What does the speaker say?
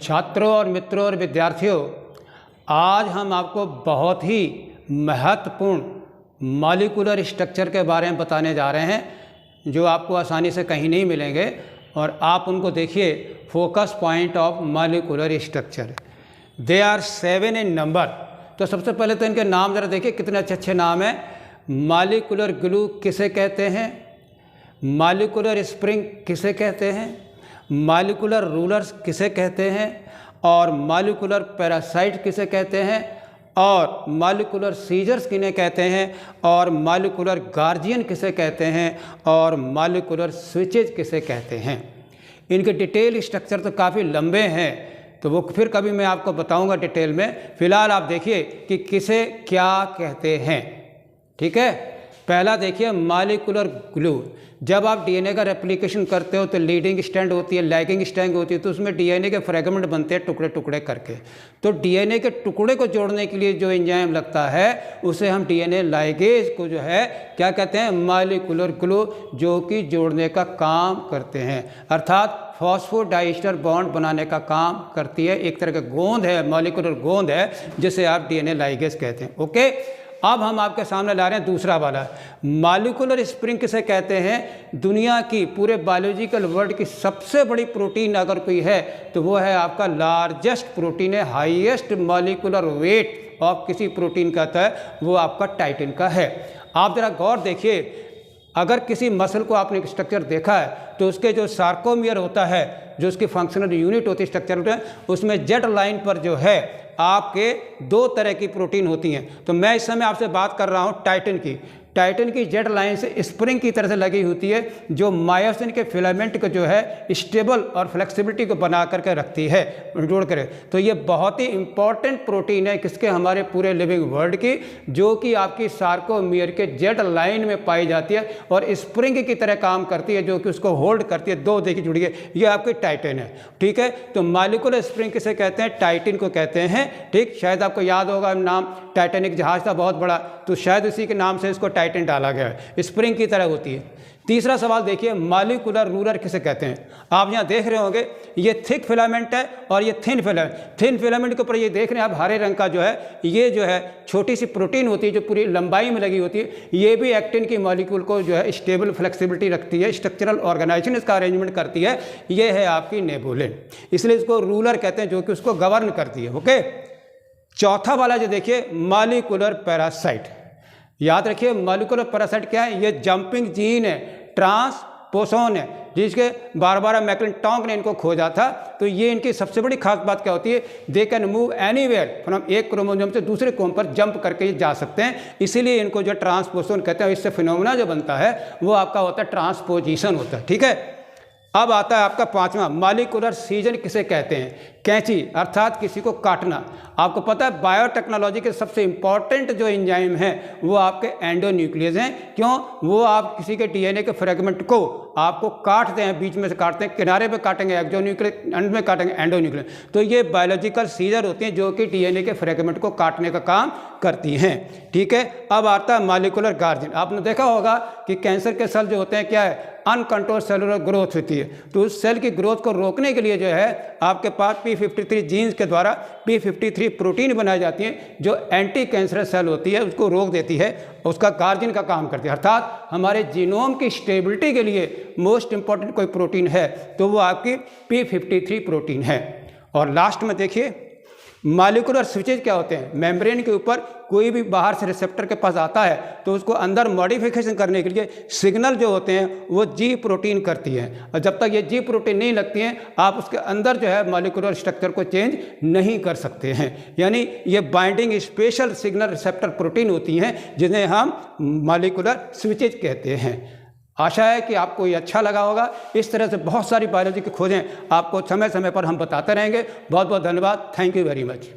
छात्रों और मित्रों और विद्यार्थियों, आज हम आपको बहुत ही महत्वपूर्ण मॉलिक्यूलर स्ट्रक्चर के बारे में बताने जा रहे हैं जो आपको आसानी से कहीं नहीं मिलेंगे। और आप उनको देखिए, focus point of molecular structure, they are 7 in number. तो सबसे पहले तो इनके नाम ज़रा देखिए, कितने अच्छे अच्छे नाम हैं। मॉलिक्यूलर ग्लू किसे कहते हैं, मॉलिक्यूलर स्प्रिंग किसे कहते हैं, मॉलिक्यूलर रूलर्स किसे कहते हैं, और मॉलिक्यूलर पैरासाइट किसे कहते हैं, और मॉलिक्यूलर सीजर्स किन्हें कहते हैं, और मॉलिक्यूलर गार्जियन किसे कहते हैं, और मॉलिक्यूलर स्विचेज किसे कहते हैं। इनके डिटेल स्ट्रक्चर तो काफ़ी लंबे हैं, तो वो फिर कभी मैं आपको बताऊंगा डिटेल में। फिलहाल आप देखिए कि किसे क्या कहते हैं। ठीक है, पहला देखिए मॉलिक्यूलर ग्लू। जब आप डीएनए का रेप्लिकेशन करते हो तो लीडिंग स्ट्रैंड होती है, लैगिंग स्ट्रैंड होती है, तो उसमें डीएनए के फ्रेगमेंट बनते हैं टुकड़े टुकड़े करके। तो डीएनए के टुकड़े को जोड़ने के लिए जो एंजाइम लगता है उसे हम डीएनए लाइगेज को जो है क्या कहते हैं, मॉलिक्यूलर ग्लू, जो कि जोड़ने का काम करते हैं, अर्थात फॉस्फोडाइस्टर बॉन्ड बनाने का काम करती है। एक तरह का गोंद है, मॉलिक्यूलर गोंद है, जिसे आप डीएनए लाइगेज कहते हैं। ओके, अब हम आपके सामने ला रहे हैं दूसरा वाला, मॉलिक्यूलर स्प्रिंग किसे कहते हैं। दुनिया की, पूरे बायोलॉजिकल वर्ल्ड की सबसे बड़ी प्रोटीन अगर कोई है तो वो है आपका लार्जेस्ट प्रोटीन है, हाईएस्ट मॉलिक्यूलर वेट ऑफ किसी प्रोटीन का है वो आपका टाइटिन का है। आप जरा गौर देखिए, अगर किसी मसल को आपने स्ट्रक्चर देखा है तो उसके जो सार्कोमियर होता है, जो उसकी फंक्शनल यूनिट होती है स्ट्रक्चर में, उसमें जेड लाइन पर जो है आपके 2 तरह की प्रोटीन होती हैं। तो मैं इस समय आपसे बात कर रहा हूँ टाइटिन की। टाइटिन की जेड लाइन से स्प्रिंग की तरह से लगी होती है, जो मायोसिन के फिलामेंट को जो है स्टेबल और फ्लेक्सिबिलिटी को बना करके रखती है, जोड़ कर। तो ये बहुत ही इंपॉर्टेंट प्रोटीन है किसके, हमारे पूरे लिविंग वर्ल्ड की, जो कि आपकी सार्कोमियर के जेड लाइन में पाई जाती है और स्प्रिंग की तरह काम करती है, जो कि उसको होल्ड करती है। 2 देखिए जुड़ी है, ये आपकी टाइटिन है। ठीक है, तो मॉलिक्यूलर स्प्रिंग किसे कहते हैं, टाइटिन को कहते हैं। ठीक, शायद आपको याद होगा नाम, टाइटैनिक जहाज था बहुत बड़ा, तो शायद उसी के नाम से इसको टाइटन डाला गया है, स्प्रिंग की तरह होती है। तीसरा सवाल देखिए, मॉलिक्यूलर रूलर किसे कहते हैं। आप यहाँ देख रहे होंगे ये थिक फिलामेंट है और ये थिन फिलामेंट। थिन फिलामेंट के ऊपर ये देख रहे हैं आप, हरे रंग का जो है, ये जो है छोटी सी प्रोटीन होती है जो पूरी लंबाई में लगी होती है। ये भी एक्टिन की मॉलिक्यूल को जो है स्टेबल फ्लेक्सिबिलिटी रखती है, स्ट्रक्चरल ऑर्गेनाइजेशन इसका अरेंजमेंट करती है। ये है आपकी नेबुलिन, इसलिए इसको रूलर कहते हैं, जो कि उसको गवर्न करती है। ओके, चौथा वाला जो देखिए, मॉलिक्यूलर पैरासाइट। याद रखिए मॉलिक्यूलर पैरासाइट क्या है, ये जंपिंग जीन है, ट्रांसपोसन है, जिसके बारबारा मैक्लिंटॉक ने इनको खोजा था। तो ये इनकी सबसे बड़ी खास बात क्या होती है, they can move anywhere from एक क्रोमोसोम से दूसरे क्रोम पर जंप करके ये जा सकते हैं, इसीलिए इनको जो ट्रांसपोसन कहते हैं। इससे फिनोमेना जो बनता है वो आपका होता है ट्रांसपोजिशन होता है। ठीक है, अब आता है आपका 5वां, मॉलिक्यूलर सीजन किसे कहते हैं, कैंची, अर्थात किसी को काटना। आपको पता है बायोटेक्नोलॉजी के सबसे इंपॉर्टेंट जो एंजाइम हैं वो आपके एंडोन्यूक्लियस हैं। क्यों, वो आप किसी के डीएनए के फ्रेगमेंट को आपको काटते हैं, बीच में से काटते हैं, किनारे पे काटेंगे एक्सोन्यूक्लियस, अंत में काटेंगे एंडोन्यूक्लियस। तो ये बायोलॉजिकल सीजर होती हैं जो कि डीएनए के फ्रेगमेंट को काटने का काम करती हैं। ठीक है, अब आता है मॉलिक्यूलर गार्जियन। आपने देखा होगा कि कैंसर के सेल जो होते हैं क्या है, अनकंट्रोल सेलुलर ग्रोथ होती है, तो उस सेल की ग्रोथ को रोकने के लिए जो है आपके पास p53 जीन्स के द्वारा p53 प्रोटीन बनाई जाती है, जो एंटी कैंसरस सेल होती है उसको रोक देती है, उसका गार्जियन का काम करती है। अर्थात हमारे जीनोम की स्टेबिलिटी के लिए मोस्ट इंपॉर्टेंट कोई प्रोटीन है तो वो आपकी p53 प्रोटीन है। और लास्ट में देखिए मॉलिक्यूलर स्विचेज क्या होते हैं, मेम्ब्रेन के ऊपर कोई भी बाहर से रिसेप्टर के पास आता है तो उसको अंदर मॉडिफिकेशन करने के लिए सिग्नल जो होते हैं वो जी प्रोटीन करती है, और जब तक ये जी प्रोटीन नहीं लगती हैं आप उसके अंदर जो है मॉलिक्यूलर स्ट्रक्चर को चेंज नहीं कर सकते हैं। यानी ये binding special signal receptor protein होती हैं जिन्हें हम मॉलिक्यूलर स्विचेज कहते हैं। आशा है कि आपको ये अच्छा लगा होगा। इस तरह से बहुत सारी बायोलॉजी की खोजें आपको समय समय पर हम बताते रहेंगे। बहुत बहुत धन्यवाद, थैंक यू वेरी मच।